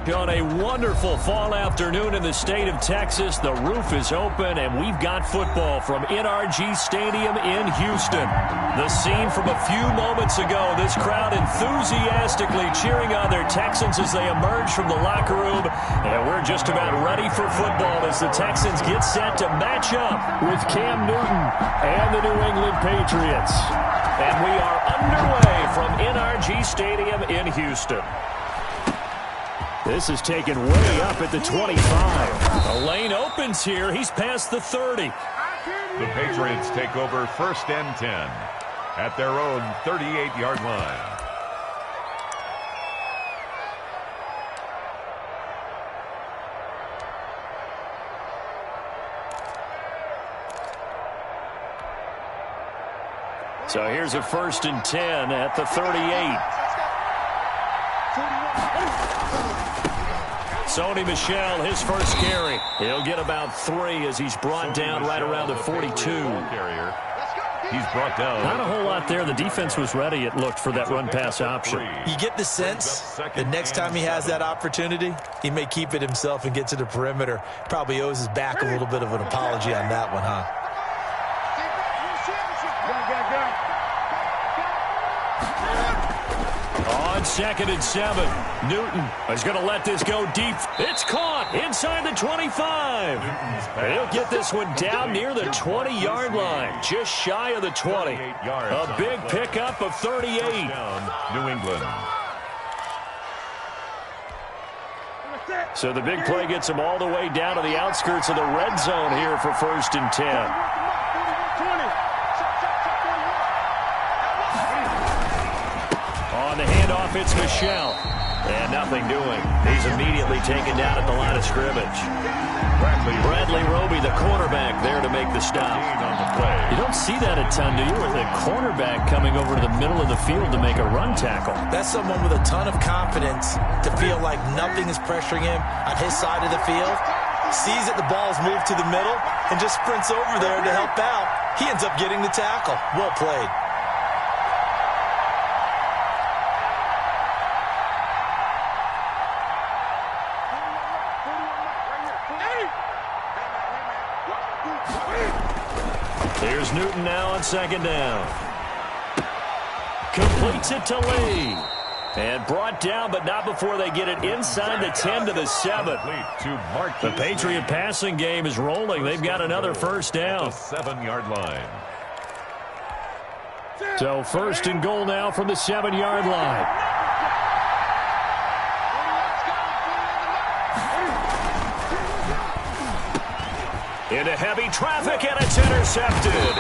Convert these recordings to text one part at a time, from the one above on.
On a wonderful fall afternoon in the state of Texas, the roof is open, and we've got football from NRG Stadium in Houston. The scene from a few moments ago, this crowd enthusiastically cheering on their Texans as they emerge from the locker room, and we're just about ready for football as the Texans get set to match up with Cam Newton and the New England Patriots. And we are underway from NRG Stadium in Houston. This is taken way up at the 25. The lane opens here. He's past the 30. The Patriots take over 1st and 10 at their own 38-yard line. So here's a 1st and 10 at the 38. Sony Michel, his first carry. He'll get about 3 as he's brought down right around the 42. He's brought down. Not a whole lot there. The defense was ready, it looked, for that run-pass option. You get the sense that next time he has that opportunity, he may keep it himself and get to the perimeter. Probably owes his back a little bit of an apology on that one, huh? On 2nd and 7, Newton is going to let this go deep. It's caught inside the 25. He'll get this one down near the 20-yard line, just shy of the 20. A big pickup of 38. New England. So the big play gets him all the way down to the outskirts of the red zone here for 1st and 10. On the handoff, it's Michel. And nothing doing. He's immediately taken down at the line of scrimmage. Bradley Roby, the cornerback, there to make the stop. You don't see that a ton, do you? With a cornerback coming over to the middle of the field to make a run tackle. That's someone with a ton of confidence to feel like nothing is pressuring him on his side of the field. Sees that the ball's moved to the middle and just sprints over there to help out. He ends up getting the tackle. Well played. Here's Newton now on 2nd down. Completes it to Lee. And brought down, but not before they get it inside the 10 to the 7. The Patriot passing game is rolling. They've got another 1st down. 7-yard line. So 1st and goal now from the 7-yard line. Into heavy traffic, and it's intercepted.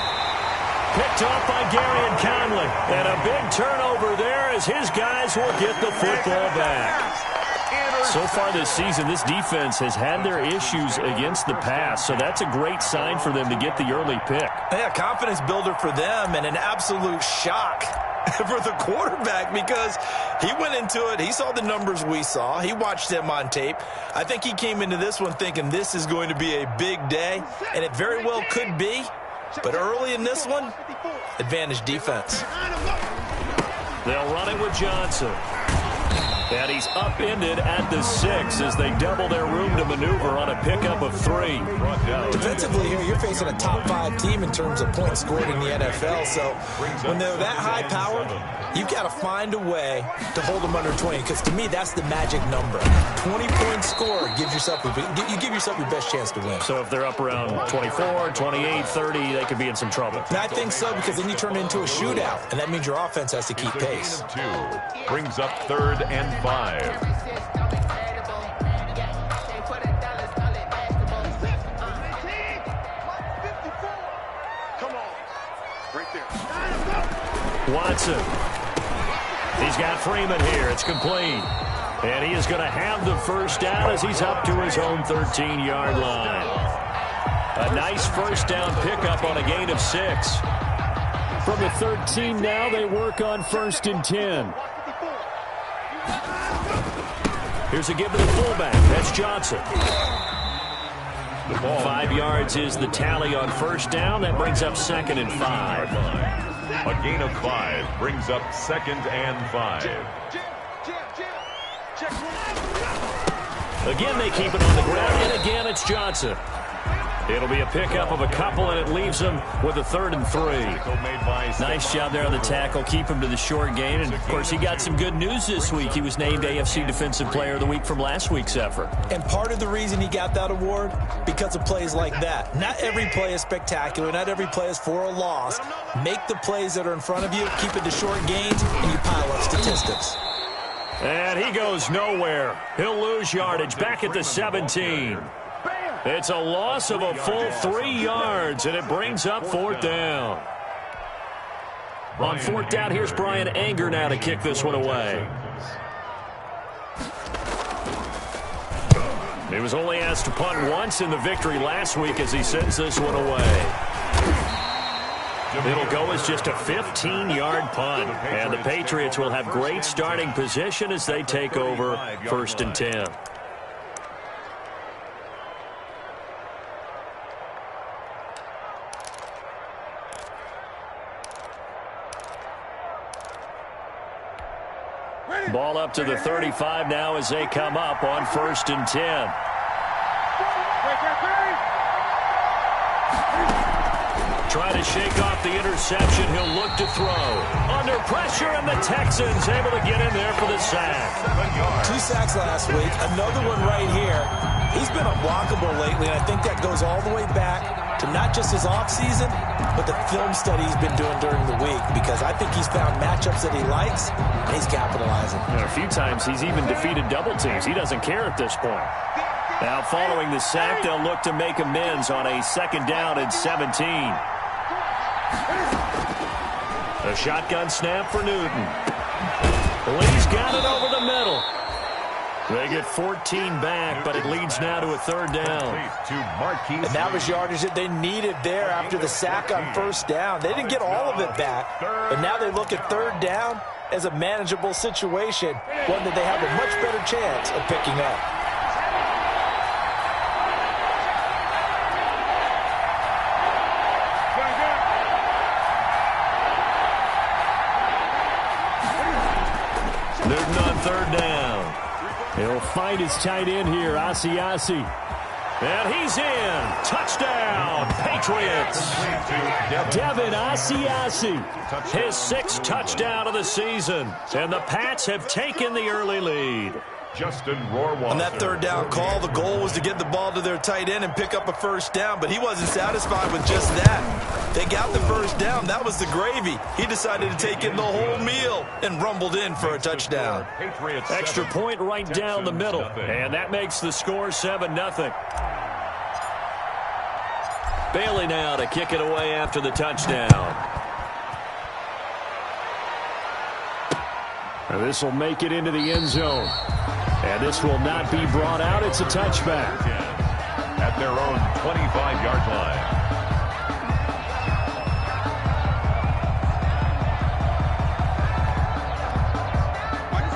Picked off by Gary and Conley. And a big turnover there as his guys will get the football back. So far this season, this defense has had their issues against the pass, so that's a great sign for them to get the early pick. Yeah, confidence builder for them and an absolute shock for the quarterback because he went into it. He saw the numbers we saw. He watched them on tape. I think he came into this one thinking this is going to be a big day, and it very well could be. But early in this one, advantage defense. They'll run it with Johnson. And he's upended at the 6 as they double their room to maneuver on a pickup of 3. Defensively here, you're facing a top 5 team in terms of points scored in the NFL. So when they're that high-powered, you've got to find a way to hold them under 20. Because to me, that's the magic number. 20-point score gives yourself you give yourself your best chance to win. So if they're up around 24, 28, 30, they could be in some trouble. And I think so, because then you turn it into a shootout, and that means your offense has to keep pace. 2 brings up 3rd and 5. Watson. He's got Freeman here. It's complete. And he is going to have the 1st down as he's up to his own 13-yard line. A nice 1st down pickup on a gain of 6. From the 13 now, they work on 1st and 10. Here's a give to the fullback. That's Johnson. 5 yards is the tally on 1st down. That brings up 2nd and 5. A gain of 5 brings up 2nd and 5. Again, they keep it on the ground, and again, it's Johnson. It'll be a pickup of a couple, and it leaves them with a 3rd and 3. Nice job there on the tackle. Keep him to the short gain. And, of course, he got some good news this week. He was named AFC Defensive Player of the Week from last week's effort. And part of the reason he got that award, because of plays like that. Not every play is spectacular. Not every play is for a loss. Make the plays that are in front of you, keep it to short gains, and you pile up statistics. And he goes nowhere. He'll lose yardage back at the 17. It's a loss of a full 3 yards, and it brings up 4th down. On 4th down, here's Brian Anger now to kick this one away. He was only asked to punt once in the victory last week as he sends this one away. It'll go as just a 15-yard punt, and the Patriots will have great starting position as they take over 1st and 10. Ball up to the 35 now as they come up on 1st and 10. Trying to shake off the interception. He'll look to throw. Under pressure, and the Texans able to get in there for the sack. 2 sacks last week. Another one right here. He's been unblockable lately, and I think that goes all the way back to not just his offseason, but the film study he's been doing during the week, because I think he's found matchups that he likes, and he's capitalizing. A few times he's even defeated double teams. He doesn't care at this point. Now, following the sack, they'll look to make amends on a 2nd down and 17. A shotgun snap for Newton. Lee's got it over the middle. They get 14 back, but it leads now to a 3rd down. And that was yardage that they needed there after the sack on 1st down. They didn't get all of it back, but now they look at 3rd down as a manageable situation, one that they have a much better chance of picking up. Newton on 3rd down. He'll find his tight end here, Asiasi. And he's in. Touchdown, Patriots. Devin Asiasi, his 6th touchdown of the season. And the Pats have taken the early lead. On that 3rd down call, the goal was to get the ball to their tight end and pick up a 1st down, but he wasn't satisfied with just that. They got the 1st down. That was the gravy. He decided to take in the whole meal and rumbled in for a touchdown. Extra point right down the middle, and that makes the score 7-0. Bailey now to kick it away after the touchdown. And this will make it into the end zone. And this will not be brought out. It's a touchback. At their own 25-yard line.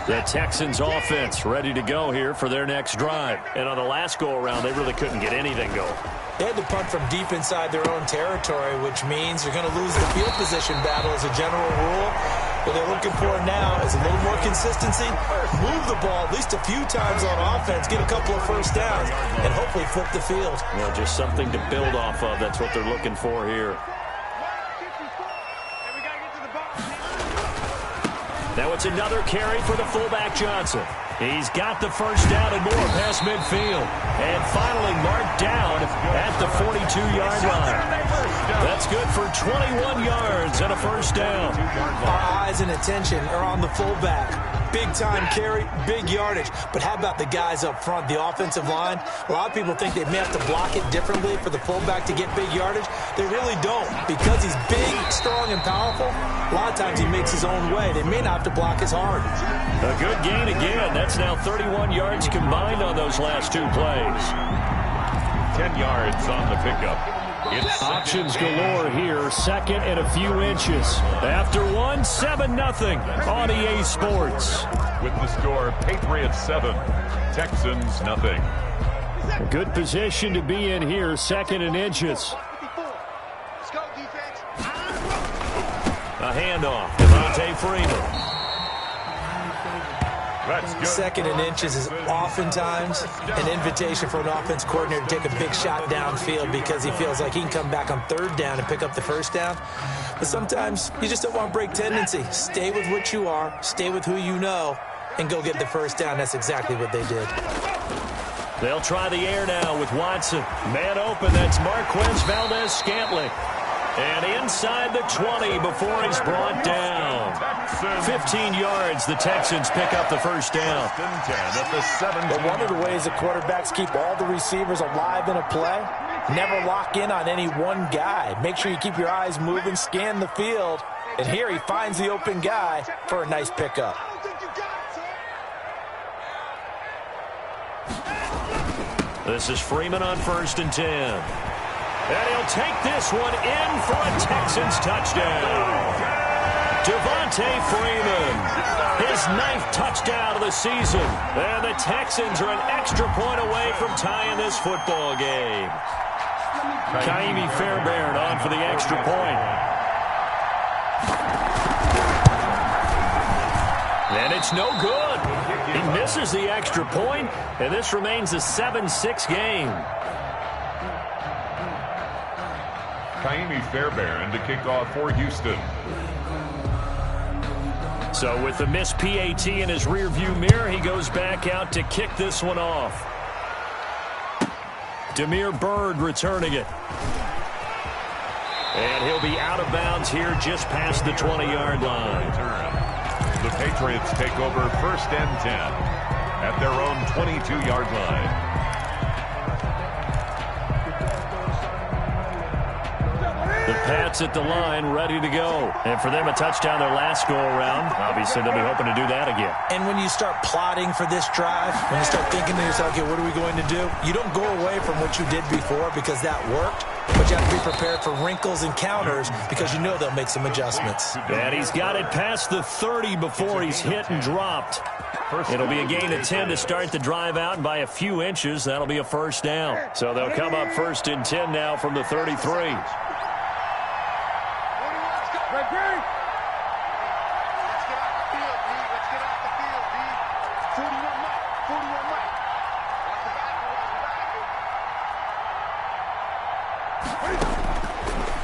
The Texans offense ready to go here for their next drive. And on the last go-around, they really couldn't get anything going. They had to punt from deep inside their own territory, which means you're going to lose the field position battle as a general rule. What they're looking for now is a little more consistency, move the ball at least a few times on offense, get a couple of 1st downs, and hopefully flip the field. Well, just something to build off of. That's what they're looking for here. Now it's another carry for the fullback Johnson. He's got the 1st down and more past midfield. And finally marked down at the 42-yard line. That's good for 21 yards and a 1st down. Our eyes and attention are on the fullback. Big-time carry, big yardage. But how about the guys up front, the offensive line? A lot of people think they may have to block it differently for the fullback to get big yardage. They really don't. Because he's big, strong, and powerful, a lot of times he makes his own way. They may not have to block as hard. A good gain again. That's now 31 yards combined on those last 2 plays. 10 yards on the pickup. It's options galore here. 2nd and a few inches. After 7-0 on EA Sports. With the score, Patriots 7, Texans nothing. A good position to be in here. 2nd and inches. A handoff. Devontae Freeman. That's good. Second and inches is oftentimes an invitation for an offense coordinator to take a big shot downfield because he feels like he can come back on third down and pick up the first down. But sometimes you just don't want to break tendency. Stay with what you are, stay with who you know, and go get the first down. That's exactly what they did. They'll try the air now with Watson. Man open, that's Marquez Valdez-Scantling. And inside the 20 before he's brought down. 15 yards, the Texans pick up the first down. But one of the ways the quarterbacks keep all the receivers alive in a play, never lock in on any one guy. Make sure you keep your eyes moving, scan the field. And here he finds the open guy for a nice pickup. This is Freeman on 1st and 10. And he'll take this one in for a Texans touchdown. Devontae Freeman, his 9th touchdown of the season. And the Texans are an extra point away from tying this football game. Kaimi Fairbairn on for the extra point. And it's no good. He misses the extra point, and this remains a 7-6 game. Kaimi Fairbairn to kick off for Houston. So with the missed PAT in his rearview mirror, he goes back out to kick this one off. Damiere Byrd returning it. And he'll be out of bounds here just past the 20-yard line. The Patriots take over 1st and 10 at their own 22-yard line. The Pats at the line, ready to go. And for them, a touchdown their last go-around. Obviously, they'll be hoping to do that again. And when you start plotting for this drive, when you start thinking to yourself, okay, what are we going to do? You don't go away from what you did before because that worked. But you have to be prepared for wrinkles and counters because you know they'll make some adjustments. And he's got it past the 30 before he's hit and dropped. It'll be a gain of 10 to start the drive out, and by a few inches, that'll be a first down. So they'll come up 1st and 10 now from the 33.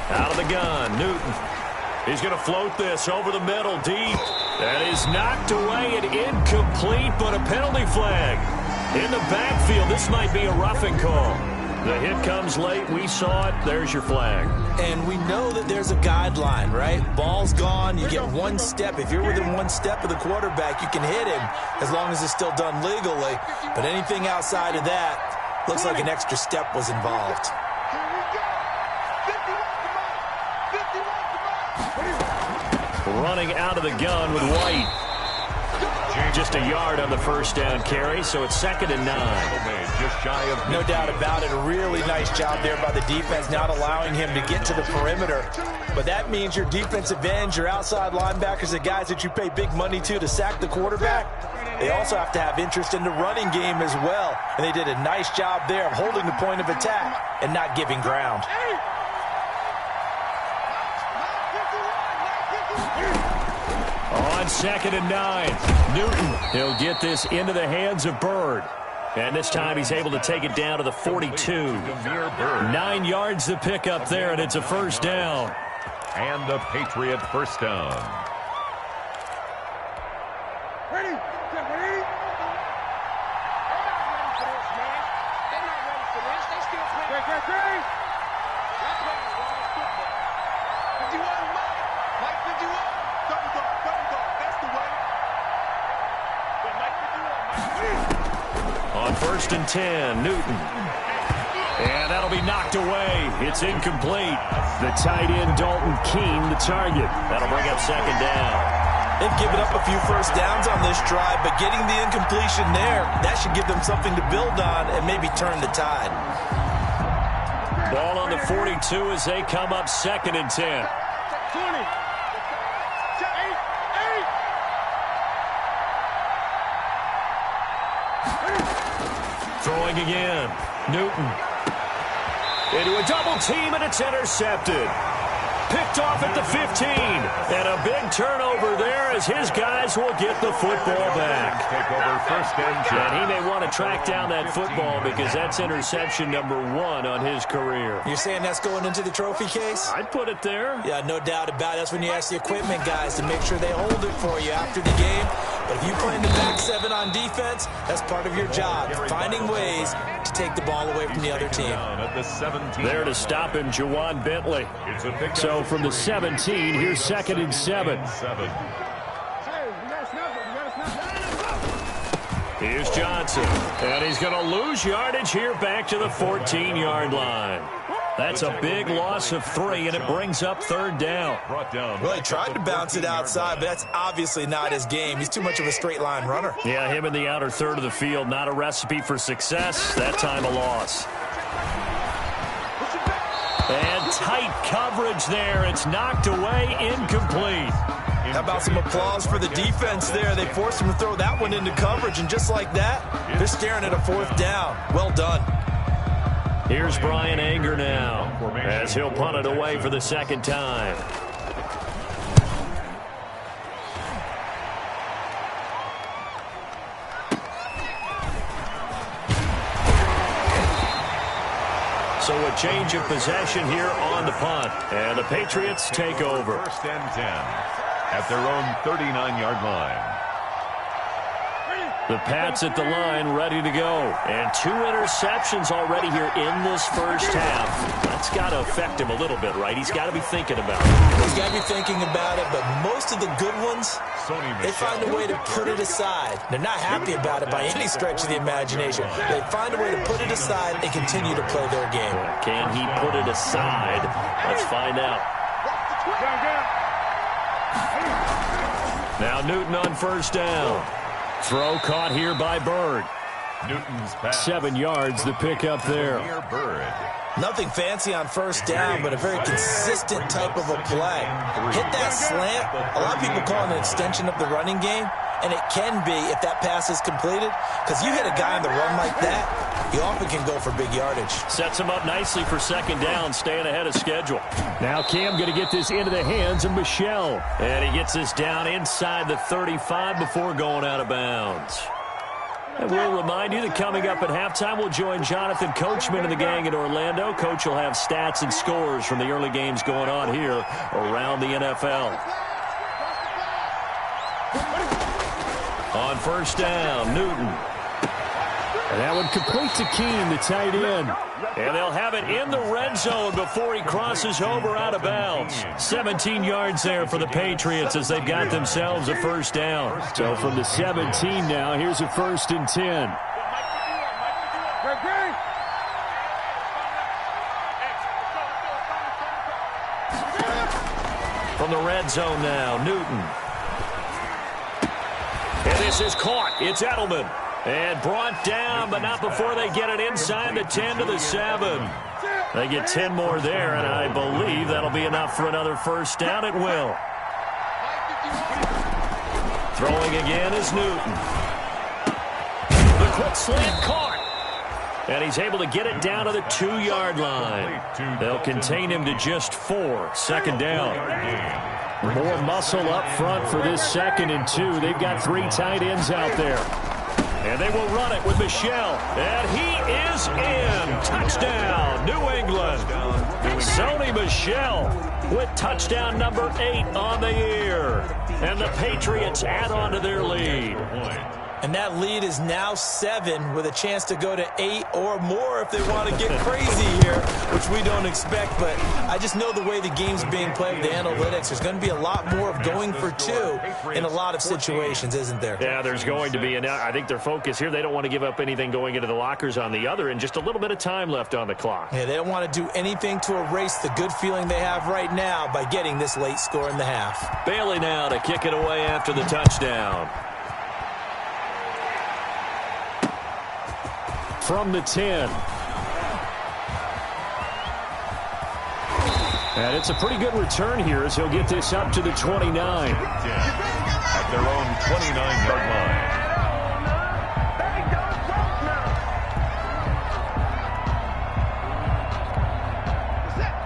Out of the gun, Newton. He's going to float this over the middle, deep. That is knocked away and incomplete, but a penalty flag. In the backfield, this might be a roughing call. The hit comes late. We saw it. There's your flag. And we know that there's a guideline, right? Ball's gone. You get one step. If you're within one step of the quarterback, you can hit him as long as it's still done legally. But anything outside of that looks like an extra step was involved. Running out of the gun with White. Just a yard on the first down carry, so it's 2nd and 9. Just shy of no doubt about it. A really nice job there by the defense, not allowing him to get to the perimeter. But that means your defensive ends, your outside linebackers, the guys that you pay big money to sack the quarterback, they also have to have interest in the running game as well. And they did a nice job there of holding the point of attack and not giving ground. On 2nd and 9, Newton, he'll get this into the hands of Byrd. And this time he's able to take it down to the 42. 9 yards to pick up there, and it's a first down. And a Patriot first down. Ready? Get ready? They're not ready for this, man. They're not ready for this. They still playing. Ready? That's what it's wrong football. 51, Mike 51. Double dog. That's the way. But Mike 51, On 1st and 10, Newton. And that'll be knocked away. It's incomplete. The tight end, Dalton Keene, the target. That'll bring up 2nd down. They've given up a few first downs on this drive, but getting the incompletion there, that should give them something to build on and maybe turn the tide. Ball on the 42 as they come up 2nd and 10. 20. Throwing again. Newton. Into a double team, and it's intercepted. Picked off at the 15. And a big turnover there as his guys will get the football back. Take over first and 10. And he may want to track down that football because that's interception number 1 on his career. You're saying that's going into the trophy case? I'd put it there. Yeah, no doubt about it. That's when you ask the equipment guys to make sure they hold it for you after the game. But if you play in the back 7 on defense, that's part of your job, finding ways to take the ball away from the other team. At the 17. There to stop him, Jawan Bentley. So from the 17, here's 2nd and 7. Here's Johnson. And he's going to lose yardage here back to the 14-yard line. That's a big loss of 3, and it brings up 3rd down. Well, he tried to bounce it outside, but that's obviously not his game. He's too much of a straight-line runner. Yeah, him in the outer third of the field, not a recipe for success. That time a loss. And tight coverage there. It's knocked away, incomplete. How about some applause for the defense there? They forced him to throw that one into coverage, and just like that, they're staring at a 4th down. Well done. Here's Brian Anger now as he'll punt it away for the 2nd time. So a change of possession here on the punt. And the Patriots take over. 1st and 10 at their own 39-yard line. The Pats at the line, ready to go. And 2 interceptions already here in this first half. That's got to affect him a little bit, right? He's got to be thinking about it. He's got to be thinking about it, but most of the good ones, they find a way to put it aside. They're not happy about it by any stretch of the imagination. They find a way to put it aside and continue to play their game. Can he put it aside? Let's find out. Now Newton on 1st down. Throw caught here by Bird. Newton's pass. 7 yards, the pickup there. Bird. Nothing fancy on 1st down, but a very consistent type of a play. Hit that slant. A lot of people call it an extension of the running game, and it can be if that pass is completed, because you hit a guy on the run like that, he often can go for big yardage. Sets him up nicely for 2nd down, staying ahead of schedule. Now Cam going to get this into the hands of Michelle. And he gets this down inside the 35 before going out of bounds. And we'll remind you that coming up at halftime, we'll join Jonathan Coachman and the gang in Orlando. Coach will have stats and scores from the early games going on here around the NFL. On 1st down, Newton. And that one complete to Keene, the tight end. And they'll have it in the red zone before he crosses over out of bounds. 17 yards there for the Patriots as they've got themselves a 1st down. So from the 17 now, here's a 1st and 10. From the red zone now, Newton. And this is caught. It's Edelman. And brought down, but not before they get it inside the 10 to the 7. They get 10 more there, and I believe that'll be enough for another 1st down. It will. Throwing again is Newton. The quick slant caught. And he's able to get it down to the 2-yard line. They'll contain him to just 4. 2nd down. More muscle up front for this 2nd and 2. They've got 3 tight ends out there. And they will run it with Michelle. And he is in. Touchdown, New England. Sony Michel with touchdown number 8 on the year. And the Patriots add on to their lead. And that lead is now 7 with a chance to go to 8 or more if they want to get crazy here, which we don't expect. But I just know the way the game's being played, the analytics, there's going to be a lot more of going for 2 in a lot of situations, isn't there? Yeah, there's going to be. And I think their focus here, they don't want to give up anything going into the lockers on the other, and just a little bit of time left on the clock. Yeah, they don't want to do anything to erase the good feeling they have right now by getting this late score in the half. Bailey now to kick it away after the touchdown. From the 10. And it's a pretty good return here as he'll get this up to the 29. At their own 29-yard line.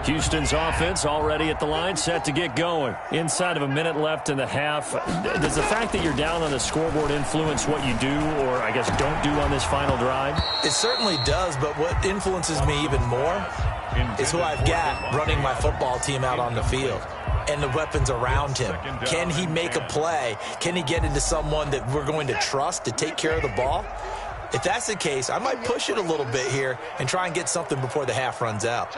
Houston's offense already at the line, set to get going. Inside of a minute left in the half. Does the fact that you're down on the scoreboard influence what you do, or I guess don't do on this final drive? It certainly does, but what influences me even more is who I've got running my football team out on the field and the weapons around him. Can he make a play? Can he get into someone that we're going to trust to take care of the ball? If that's the case, I might push it a little bit here and try and get something before the half runs out.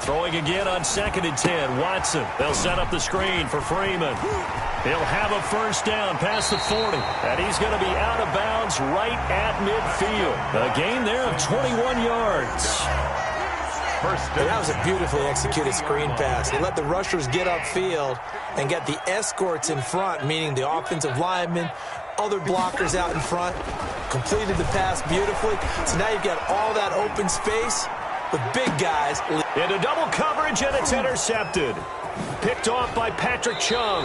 Throwing again on 2nd and 10. Watson. They'll set up the screen for Freeman. He'll have a first down past the 40. And he's going to be out of bounds right at midfield. A gain there of 21 yards. That was a beautifully executed screen pass. They let the rushers get upfield and get the escorts in front, meaning the offensive linemen, other blockers out in front, completed the pass beautifully. So now you've got all that open space with big guys. Into double coverage, and it's intercepted. Picked off by Patrick Chung.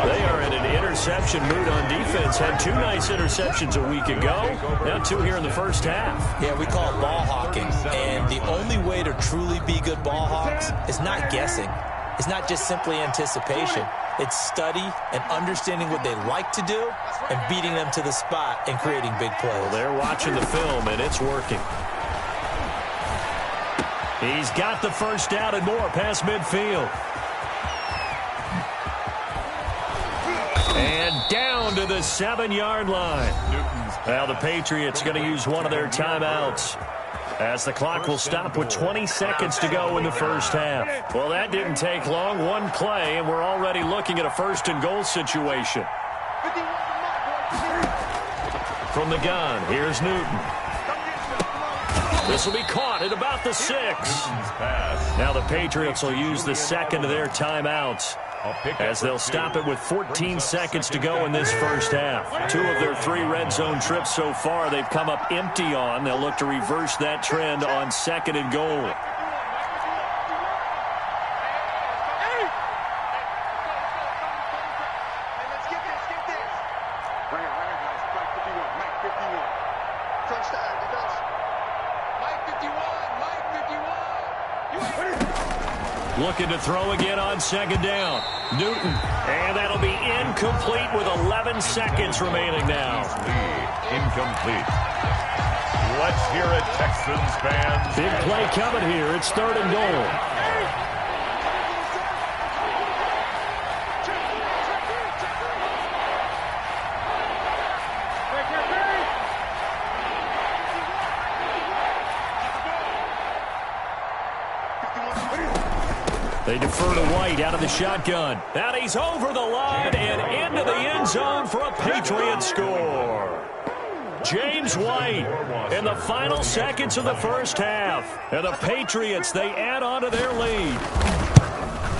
They are in an interception mood on defense. Had 2 nice interceptions a week ago. Now 2 here in the first half. Yeah, we call it ball hawking. And the only way to truly be good ball hawks is not guessing. It's not just simply anticipation. It's study and understanding what they like to do and beating them to the spot and creating big plays. Well, they're watching the film, and it's working. He's got the first down and more past midfield. And down to the 7-yard line. Now the Patriots going to use one of their timeouts, as the clock will stop with 20 seconds to go in the first half. Well, that didn't take long. 1 play, and we're already looking at a 1st and goal situation. From the gun, here's Newton. This will be caught at about the 6. Now the Patriots will use the 2nd of their timeouts, as they'll stop it with 14 seconds to go in this first half. 2 of their 3 red zone trips so far they've come up empty on. They'll look to reverse that trend on 2nd and goal. Looking to throw again on 2nd down. Newton. And that'll be incomplete with 11 seconds remaining now. Incomplete. Let's hear it, Texans fans. Big play coming here. It's 3rd and goal. They defer to White out of the shotgun. And he's over the line and into the end zone for a Patriot score. James White in the final seconds of the first half. And the Patriots, they add on to their lead.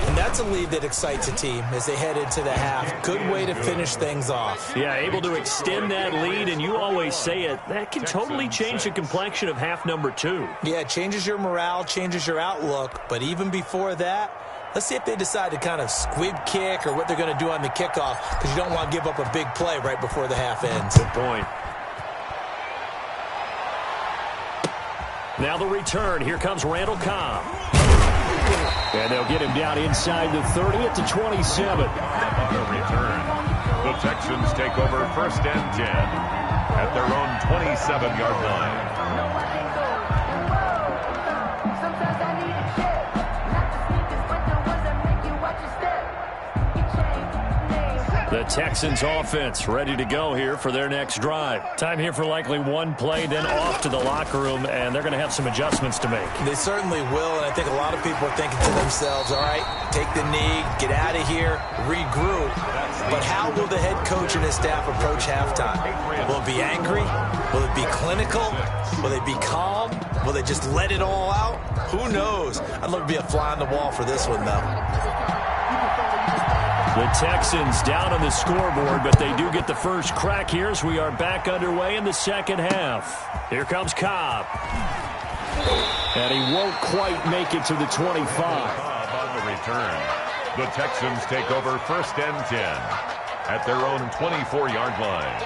And that's a lead that excites a team as they head into the half. Good way to finish things off. Yeah, able to extend that lead, and you always say it, that can totally change the complexion of half number 2. Yeah, it changes your morale, changes your outlook. But even before that, let's see if they decide to kind of squib kick or what they're going to do on the kickoff, because you don't want to give up a big play right before the half ends. Good point. Now the return. Here comes Randall Cobb. And they'll get him down inside the 30 at the 27. On the return, the Texans take over 1st and 10 at their own 27-yard line. The Texans offense ready to go here for their next drive. Time here for likely 1 play, then off to the locker room, and they're going to have some adjustments to make. They certainly will, and I think a lot of people are thinking to themselves, all right, take the knee, get out of here, regroup. But how will the head coach and his staff approach halftime? Will it be angry? Will it be clinical? Will they be calm? Will they just let it all out? Who knows? I'd love to be a fly on the wall for this one, though. The Texans down on the scoreboard, but they do get the first crack here as we are back underway in the second half. Here comes Cobb. And he won't quite make it to the 25. Cobb on the return. The Texans take over 1st and 10 at their own 24-yard line.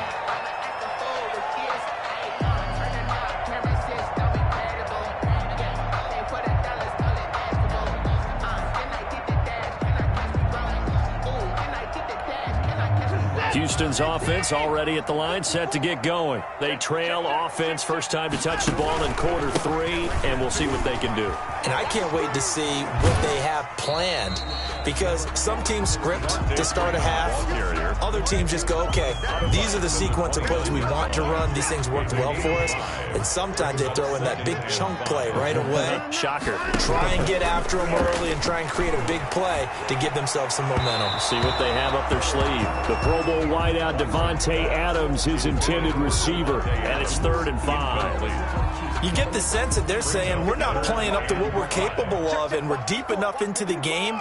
Houston's offense already at the line, set to get going. They trail offense, first time to touch the ball in quarter 3, and we'll see what they can do. And I can't wait to see what they have planned, because some teams script to start a half. Other teams just go, okay, these are the sequence of plays we want to run. These things worked well for us. And sometimes they throw in that big chunk play right away. Shocker. Try and get after them early and try and create a big play to give themselves some momentum. See what they have up their sleeve. The Pro Bowl wideout Devontae Adams, his intended receiver, and it's 3rd and 5. You get the sense that they're saying we're not playing up to what we're capable of, and we're deep enough into the game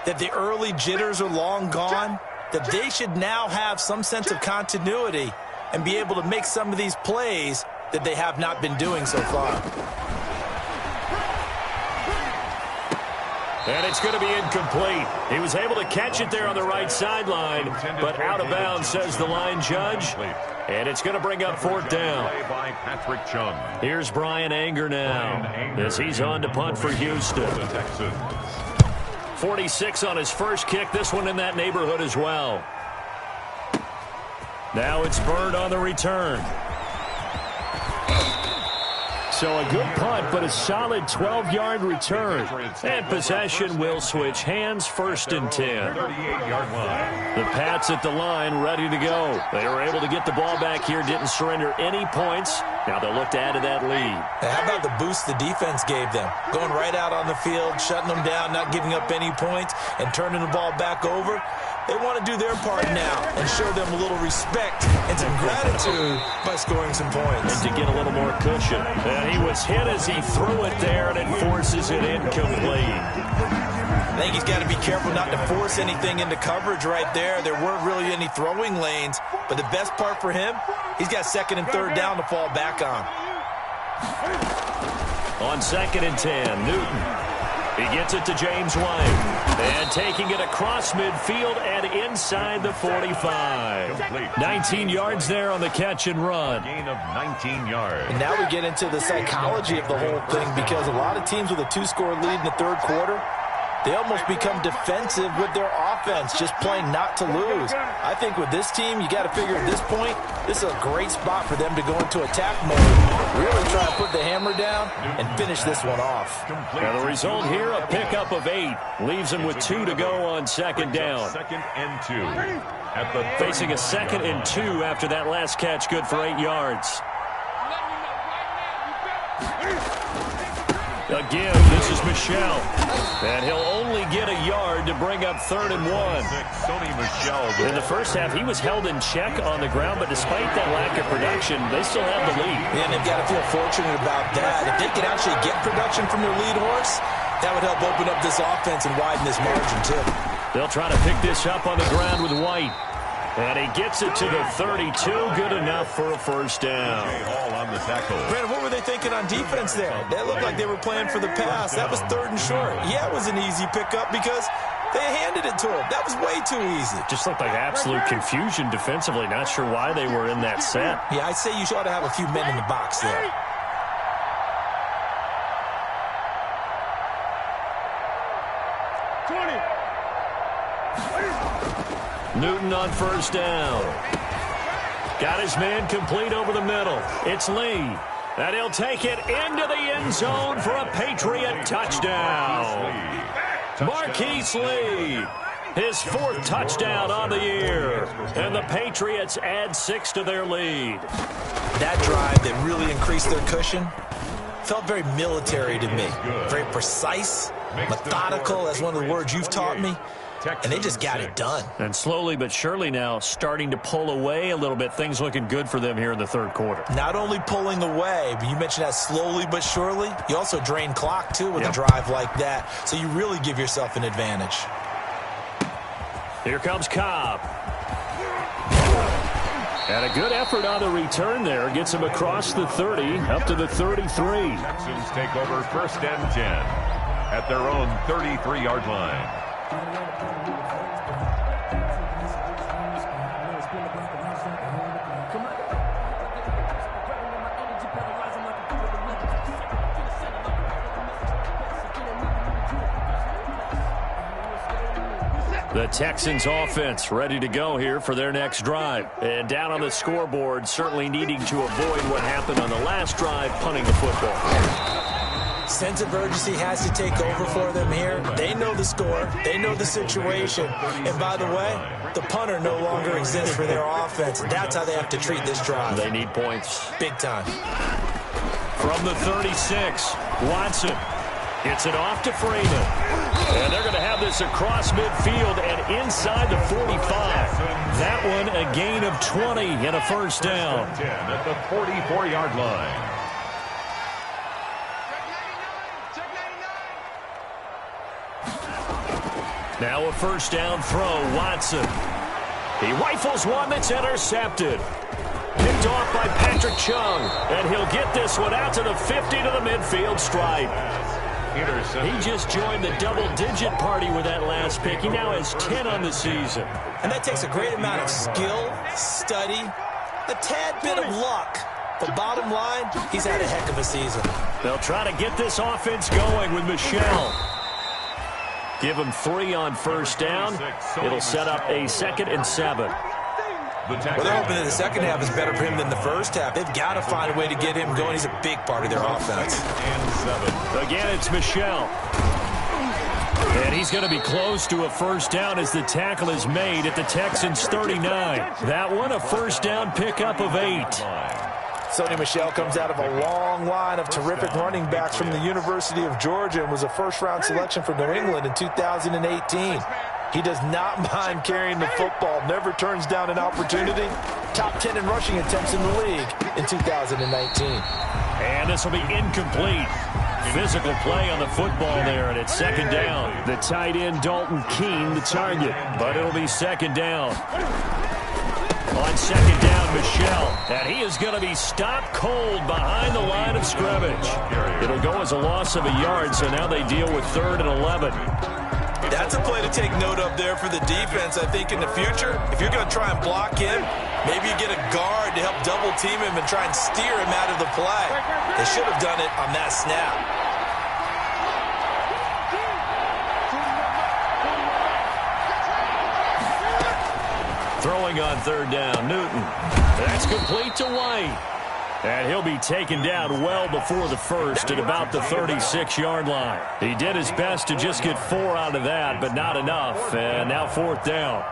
that the early jitters are long gone, that they should now have some sense of continuity and be able to make some of these plays that they have not been doing so far. And it's going to be incomplete. He was able to catch it there on the right sideline, but out of bounds, says the line judge. And it's going to bring up 4th down. Here's Brian Anger now as he's on to punt for Houston. 46 on his first kick. This one in that neighborhood as well. Now it's Bird on the return. So a good punt, but a solid 12-yard return. And possession will switch hands, 1st and 10. The Pats at the line, ready to go. They were able to get the ball back here, didn't surrender any points. Now they'll look to add to that lead. Now, how about the boost the defense gave them? Going right out on the field, shutting them down, not giving up any points, and turning the ball back over. They want to do their part now and show them a little respect and some gratitude by scoring some points. And to get a little more cushion. And he was hit as he threw it there, and it forces it incomplete. I think he's got to be careful not to force anything into coverage right there. There weren't really any throwing lanes, but the best part for him, he's got 2nd and 3rd down to fall back on. On 2nd and 10, Newton. He gets it to James White. And taking it across midfield and inside the 45. 19 yards there on the catch and run. Gain of 19 yards. And now we get into the psychology of the whole thing, because a lot of teams with a 2-score lead in the 3rd quarter, they almost become defensive with their offense, just playing not to lose. I think with this team, you got to figure at this point, this is a great spot for them to go into attack mode, really try to put the hammer down and finish this one off. Now the result here, a pickup of 8. Leaves them with 2 to go on 2nd down. 2nd and 2. At the facing a 2nd and 2 after that last catch, good for 8 yards. Again, this is Michelle. And he'll only get a yard to bring up 3rd and 1. In the first half, he was held in check on the ground, but despite that lack of production, they still have the lead. And they've got to feel fortunate about that. If they can actually get production from their lead horse, that would help open up this offense and widen this margin, too. They'll try to pick this up on the ground with White. And he gets it to the 32. Good enough for a 1st down. Brandon, what were they thinking on defense there? They looked like they were playing for the pass. That was 3rd and short. Yeah, it was an easy pickup because they handed it to him. That was way too easy. Just looked like absolute confusion defensively. Not sure why they were in that set. Yeah, I'd say you ought to have a few men in the box there. Newton on 1st down. Got his man complete over the middle. It's Lee. And he'll take it into the end zone for a Patriot touchdown. Marquise Lee, his 4th touchdown on the year. And the Patriots add 6 to their lead. That drive that really increased their cushion felt very military to me. Very precise, methodical, that's one of the words you've taught me. And they just got it done. And slowly but surely now starting to pull away a little bit. Things looking good for them here in the 3rd quarter. Not only pulling away, but you mentioned that slowly but surely. You also drain clock, too, with a drive like that. So you really give yourself an advantage. Here comes Cobb. And a good effort on the return there. Gets him across the 30, up to the 33. Texans take over 1st and 10 at their own 33-yard line. The Texans offense ready to go here for their next drive. And down on the scoreboard, certainly needing to avoid what happened on the last drive, punting the football. Sense of urgency has to take over for them here. They know the score. They know the situation. And by the way, the punter no longer exists for their offense. That's how they have to treat this drive. They need points. Big time. From the 36, Watson. It's it off to Freeman. And they're going to have this across midfield and inside the 45. That one a gain of 20 and a first down. 10 at the 44-yard line. Now a first down throw, Watson. He rifles one that's intercepted. Picked off by Patrick Chung. And he'll get this one out to the 50 to the midfield stripe. He just joined the double-digit party with that last pick. He now has 10 on the season. And that takes a great amount of skill, study, a tad bit of luck. But bottom line, he's had a heck of a season. They'll try to get this offense going with Michel. Give him 3 on first down. It'll set up a 2nd and 7. Well, they're hoping that the second half is better for him than the first half. They've got to find a way to get him going. He's a big part of their offense. Again, it's Michel. And he's going to be close to a first down as the tackle is made at the Texans' 39. That one, a first down pickup of 8. Sonny Michel comes out of a long line of terrific running backs from the University of Georgia and was a first-round selection for New England in 2018. He does not mind carrying the football, never turns down an opportunity. Top 10 in rushing attempts in the league in 2019. And this will be incomplete. Physical play on the football there, and it's second down. The tight end, Dalton Keene, the target, but it'll be second down. On second down, Michel, and he is going to be stopped cold behind the line of scrimmage. It'll go as a loss of a yard, so now they deal with 3rd and 11. That's a play to take note of there for the defense, I think, in the future. If you're going to try and block him, maybe you get a guard to help double-team him and try and steer him out of the play. They should have done it on that snap. Throwing on 3rd down, Newton. That's complete to White. And he'll be taken down well before the first at about the 36-yard line. He did his best to just get 4 out of that, but not enough. And now 4th down.